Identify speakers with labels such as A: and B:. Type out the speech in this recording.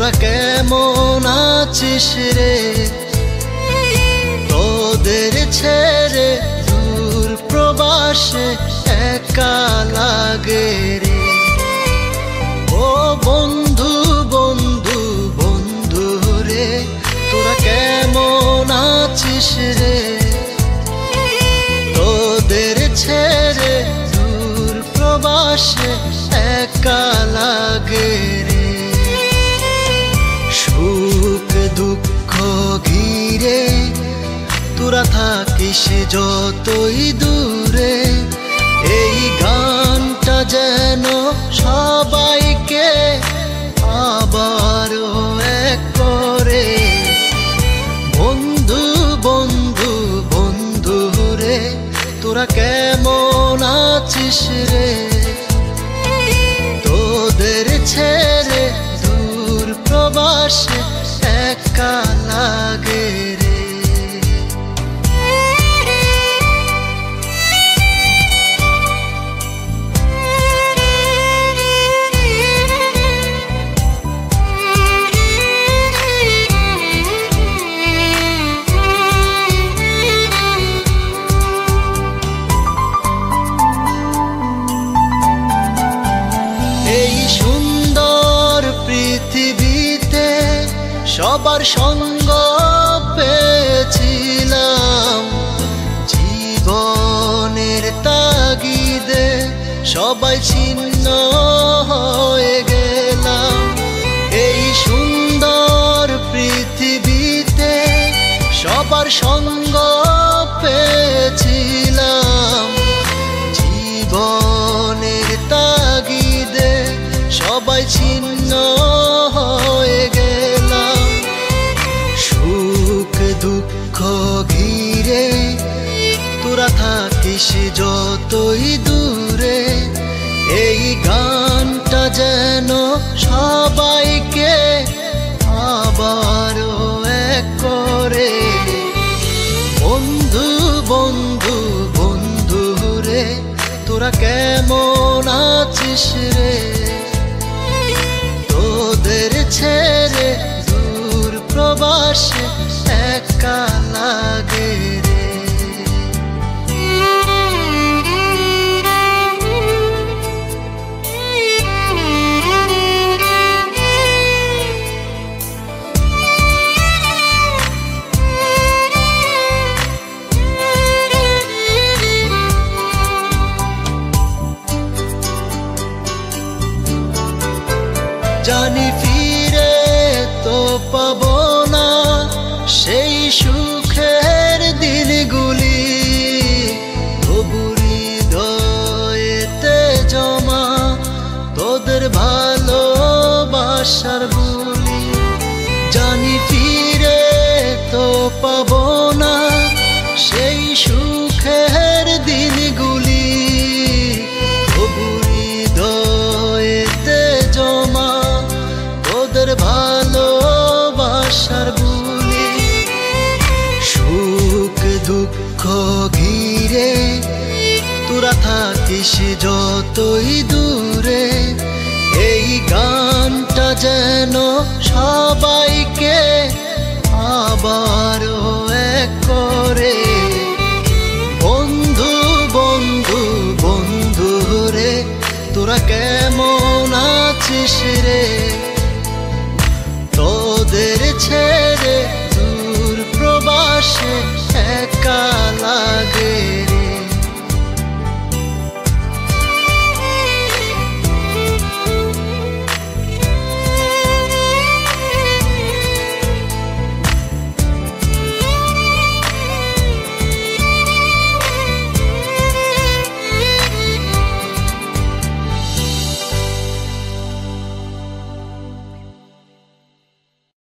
A: তোরা কেমন আছিস রে? তোদের ছেড়ে দূর প্রবাসে একা লাগে রে। ও বন্ধু বন্ধু বন্ধু রে, তোরা কেমন আছিস রে? তোদের ছেড়ে দূর প্রবাসে একা লাগে রে। সুখ দুঃখ ঘিরে তোরা থাকিস যতই দূরে, এই গানটা যেন সবাইকে আবারও এক করে। বন্ধু বন্ধু বন্ধু রে, তোরা কেমন আছিস রে? তোদের ছেড়ে দূর প্রবাসে একা লাগে রে। পৃথিবীতে সবার সঙ্গ পেয়েছিলাম, জীবনের তাগিদে সবাই ছিন্ন হয়ে গেলাম। এই সুন্দর পৃথিবীতে সবার সঙ্গ পেয়েছিলাম, জীবনের তাগিদে সবাই ছিন্ন হয়ে গেলাম। সুখ দুঃখ ঘিরে তোরা থাকিস যতই দূরে, এই গানটা যেন সবাইকে আবারও এক করে। বন্ধু বন্ধু বন্ধু রে, তোরা কেমন আছিস রে? তোদের ছেড়ে দূর প্রবাসে একা লাগে রে। জানি ফিরে তো পাবো না সেই সুখের দিনগুলি, তবু হৃদয়েতে জমা তোদের ভালোবাসার বুলি। জানি ফিরে তো পাবো না সেই সুখের দিনগুলি, তবু হৃদয়েতে জমা তোদের ভালোবাসার বুলি। সুখ দুঃখ ঘিরে তোরা থাকিস যতই দূরে, এই গানটা যেন সবাইকে আবারও এক করে। বন্ধু বন্ধু বন্ধু রে, তোরা কেমন আছিস রে? তোদের ছেড়ে দূর প্রবাসে একা